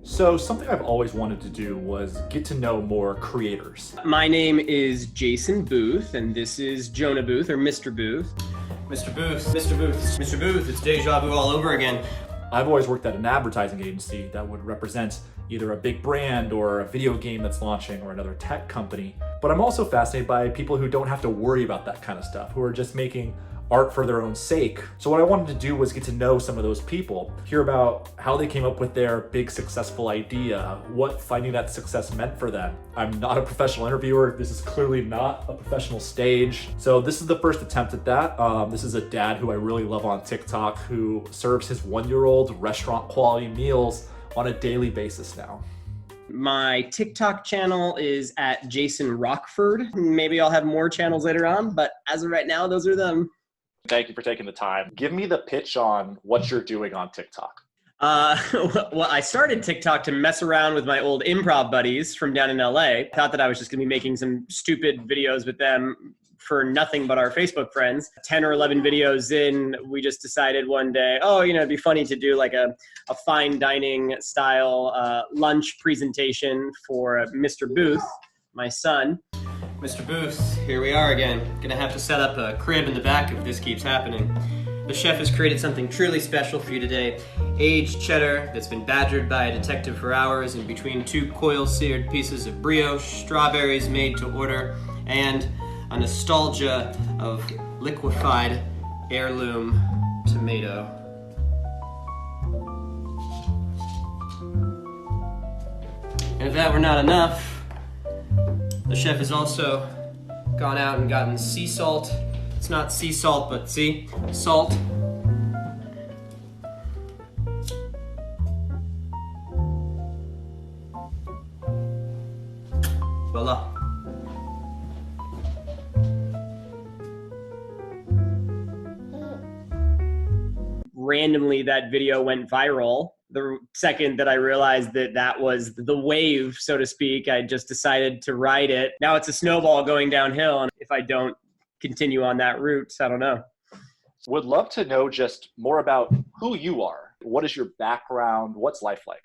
So something I've always wanted to do was get to know more creators. My name is Jason Booth, and this is Jonah Booth, or Mr. Booth. Mr. Booth, Mr. Booth, Mr. Booth, it's deja vu all over again. I've always worked at an advertising agency that would represent either a big brand or a video game that's launching or another tech company. But I'm also fascinated by people who don't have to worry about that kind of stuff, who are just making art for their own sake. So what I wanted to do was get to know some of those people, hear about how they came up with their big successful idea, what finding that success meant for them. I'm not a professional interviewer. This is clearly not a professional stage. So this is the first attempt at that. This is a dad who I really love on TikTok who serves his 1-year-old restaurant quality meals on a daily basis now. My TikTok channel is at Jason Rockford. Maybe I'll have more channels later on, but as of right now, those are them. Thank you for taking the time. Give me the pitch on what you're doing on TikTok. Well, I started TikTok to mess around with my old improv buddies from down in LA. Thought that I was just gonna be making some stupid videos with them for nothing but our Facebook friends. 10 or 11 videos in, we just decided one day, it'd be funny to do like a fine dining style lunch presentation for Mr. Booth, my son. Mr. Booth, here we are again. Gonna have to set up a crib in the back if this keeps happening. The chef has created something truly special for you today. Aged cheddar that's been badgered by a detective for hours in between 2 coil-seared pieces of brioche, strawberries made to order, and a nostalgia of liquefied heirloom tomato. And if that were not enough, the chef has also gone out and gotten sea salt. It's not sea salt, but sea salt. Voila. Randomly, that video went viral. The second that I realized that that was the wave, so to speak, I just decided to ride it. Now it's a snowball going downhill, and if I don't continue on that route, I don't know. Would love to know just more about who you are. What is your background? What's life like?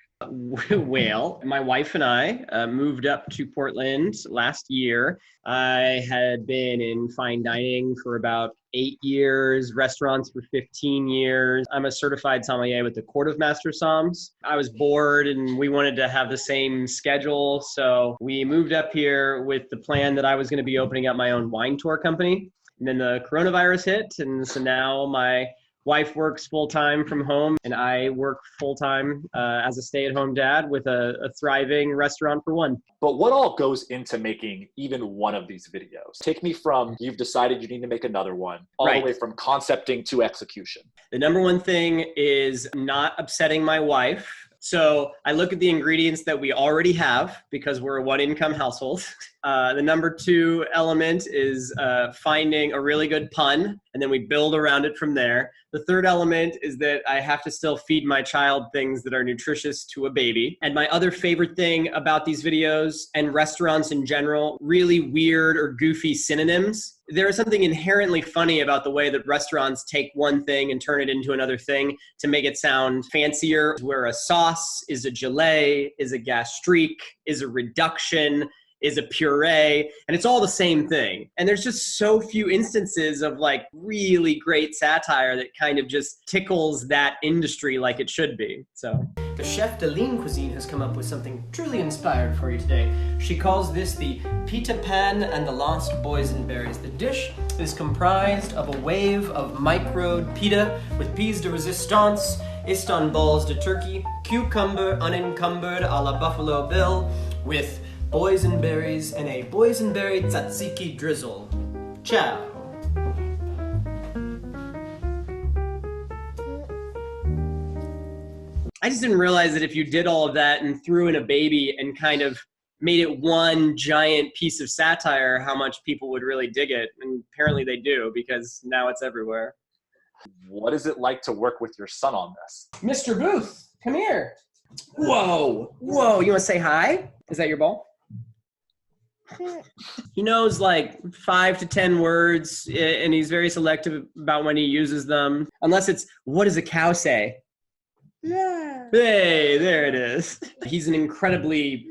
Well, my wife and I moved up to Portland last year. I had been in fine dining for about 8 years, restaurants for 15 years. I'm a certified sommelier with the Court of Master Somms. I was bored and we wanted to have the same schedule. So we moved up here with the plan that I was going to be opening up my own wine tour company. And then the coronavirus hit. And so now my wife works full-time from home, and I work full-time as a stay-at-home dad with a thriving restaurant for one. But what all goes into making even one of these videos? Take me from you've decided you need to make another one, all the way from concepting to execution. The number one thing is not upsetting my wife. So I look at the ingredients that we already have because we're a one-income household. The number 2 element is finding a really good pun, and then we build around it from there. The third element is that I have to still feed my child things that are nutritious to a baby. And my other favorite thing about these videos and restaurants in general, really weird or goofy synonyms. There is something inherently funny about the way that restaurants take one thing and turn it into another thing to make it sound fancier, where a sauce is a gelée, is a gastrique, is a reduction, is a puree, and it's all the same thing. And there's just so few instances of like really great satire that kind of just tickles that industry like it should be. So The chef de Lean Cuisine has come up with something truly inspired for you today. She calls this the Pita Pan and the Lost Boysenberries. The dish is comprised of a wave of microed pita with pièce de résistance, Istanbuls de turkey, cucumber unencumbered a la Buffalo Bill, with boysenberries and a boysenberry tzatziki drizzle. Ciao. I just didn't realize that if you did all of that and threw in a baby and kind of made it one giant piece of satire, how much people would really dig it. And apparently they do, because now it's everywhere. What is it like to work with your son on this? Mr. Booth, come here. Whoa, whoa, you want to say hi? Is that your ball? He knows like 5 to 10 words, and he's very selective about when he uses them. Unless it's, what does a cow say? Hey, there it is. He's an incredibly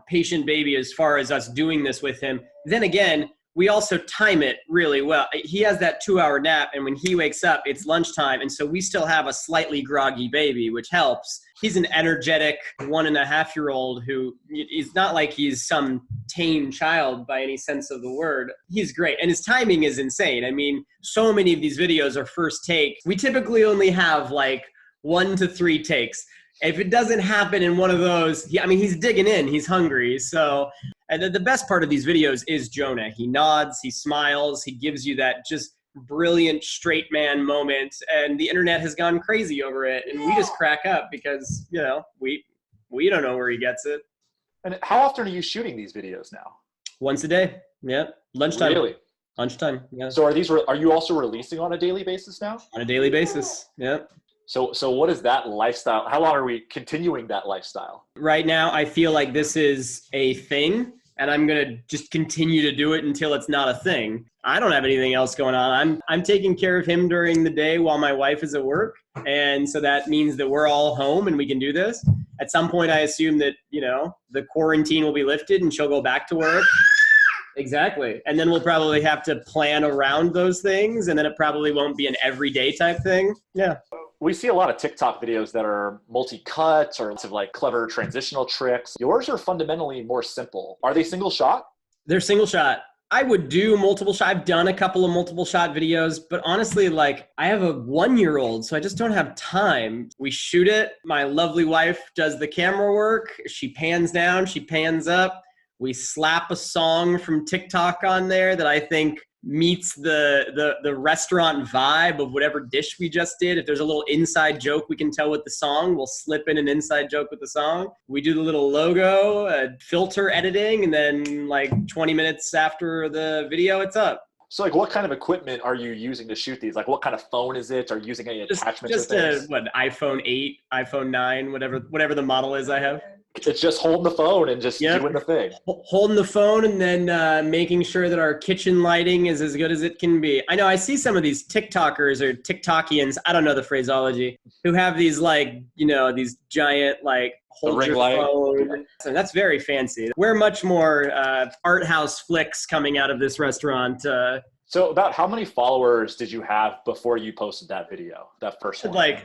patient baby as far as us doing this with him. Then again, we also time it really well. He has that 2-hour nap, and when he wakes up, it's lunchtime. And so we still have a slightly groggy baby, which helps. He's an energetic 1.5-year-old who is not like he's some tame child by any sense of the word. He's great. And his timing is insane. I mean, so many of these videos are first take. We typically only have like 1 to 3 takes. If it doesn't happen in one of those, he's digging in, he's hungry. So, and the best part of these videos is Jonah. He nods, he smiles, he gives you that just brilliant straight man moment, and the internet has gone crazy over it, and we just crack up because, we don't know where he gets it. And how often are you shooting these videos now? Once a day. Yeah. Lunchtime. Really? Lunchtime. Yeah. So are you also releasing on a daily basis now? On a daily basis. Yeah. So what is that lifestyle? How long are we continuing that lifestyle? Right now, I feel like this is a thing, and I'm going to just continue to do it until it's not a thing. I don't have anything else going on. I'm taking care of him during the day while my wife is at work. And so that means that we're all home and we can do this. At some point, I assume that, the quarantine will be lifted and she'll go back to work. Exactly. And then we'll probably have to plan around those things, and then it probably won't be an everyday type thing. Yeah. We see a lot of TikTok videos that are multi-cut or lots of like clever transitional tricks. Yours are fundamentally more simple. Are they single shot? They're single shot. I would do multiple shot. I've done a couple of multiple shot videos, but honestly, I have a 1-year-old, so I just don't have time. We shoot it. My lovely wife does the camera work. She pans down, she pans up. We slap a song from TikTok on there that I think meets the restaurant vibe of whatever dish we just did. If there's a little inside joke we can tell with the song, we'll slip in an inside joke with the song. We do the little logo, filter editing, and then 20 minutes after the video, it's up. So what kind of equipment are you using to shoot these? What kind of phone is it? Are you using any attachments? Just iPhone 8, iPhone 9, whatever the model is I have. It's just holding the phone and just doing the thing. Holding the phone and then making sure that our kitchen lighting is as good as it can be. I know I see some of these TikTokers or TikTokians, I don't know the phraseology, who have these these giant hold your phone. And that's very fancy. We're much more art house flicks coming out of this restaurant. So about how many followers did you have before you posted that video, that first one? I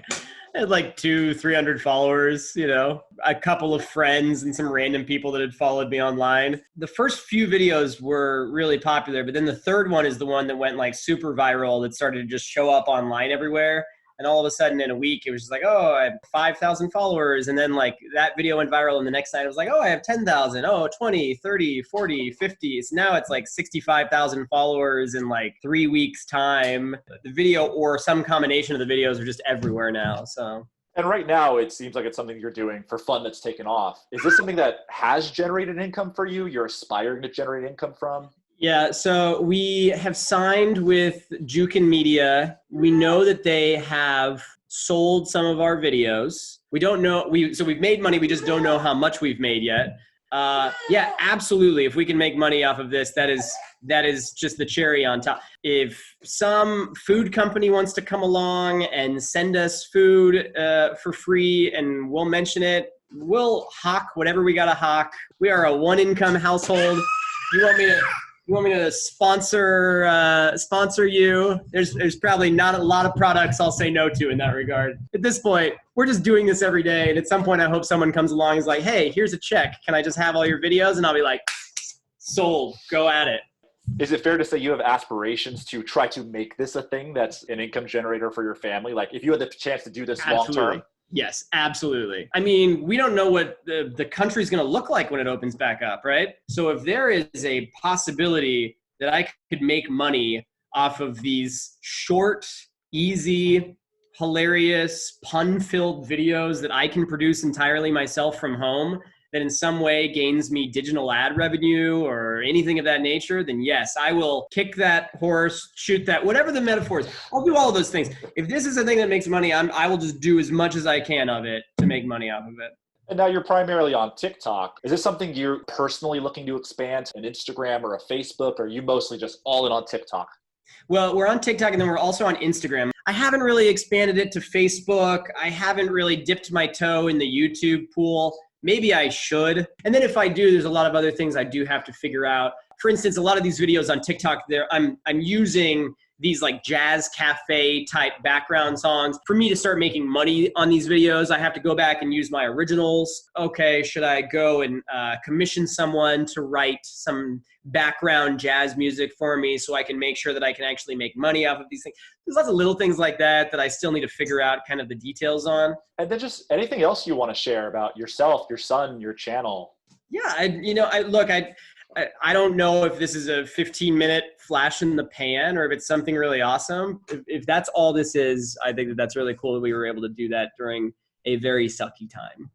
had 200-300 followers, a couple of friends and some random people that had followed me online. The first few videos were really popular, but then the third one is the one that went super viral, that started to just show up online everywhere. And all of a sudden in a week, it was just I have 5,000 followers. And then that video went viral. And the next night it was I have 10,000, 20, 30, 40, 50. So now it's 65,000 followers in 3 weeks time. The video or some combination of the videos are just everywhere now. So. And right now it seems like it's something you're doing for fun that's taken off. Is this something that has generated income for you? You're aspiring to generate income from? Yeah, so we have signed with Jukin Media. We know that they have sold some of our videos. We don't know, so we've made money, we just don't know how much we've made yet. Yeah, absolutely. If we can make money off of this, that is just the cherry on top. If some food company wants to come along and send us food for free and we'll mention it, we'll hawk whatever we gotta hawk. We are a 1-income household. You want me to sponsor you? There's probably not a lot of products I'll say no to in that regard. At this point, we're just doing this every day, and at some point I hope someone comes along and is like, hey, here's a check. Can I just have all your videos? And I'll be like, sold. Go at it. Is it fair to say you have aspirations to try to make this a thing that's an income generator for your family? If you had the chance to do this long term? Yes, absolutely. We don't know what the country's going to look like when it opens back up, right? So if there is a possibility that I could make money off of these short, easy, hilarious, pun-filled videos that I can produce entirely myself from home, that in some way gains me digital ad revenue or anything of that nature, then yes, I will kick that horse, shoot that, whatever the metaphor is. I'll do all of those things. If this is a thing that makes money, I will just do as much as I can of it to make money off of it. And now you're primarily on TikTok. Is this something you're personally looking to expand, an Instagram or a Facebook, or are you mostly just all in on TikTok? Well, we're on TikTok and then we're also on Instagram. I haven't really expanded it to Facebook. I haven't really dipped my toe in the YouTube pool. Maybe I should. And then if I do, there's a lot of other things I do have to figure out. For instance, a lot of these videos on TikTok, I'm using these like jazz cafe type background songs. For me to start making money on these videos, I have to go back and use my originals. Okay, should I go and commission someone to write some background jazz music for me so I can make sure that I can actually make money off of these things? There's lots of little things like that that I still need to figure out kind of the details on. And then just anything else you want to share about yourself, your son, your channel. Yeah, I don't know if this is a 15-minute flash in the pan or if it's something really awesome. If that's all this is, I think that's really cool that we were able to do that during a very sucky time.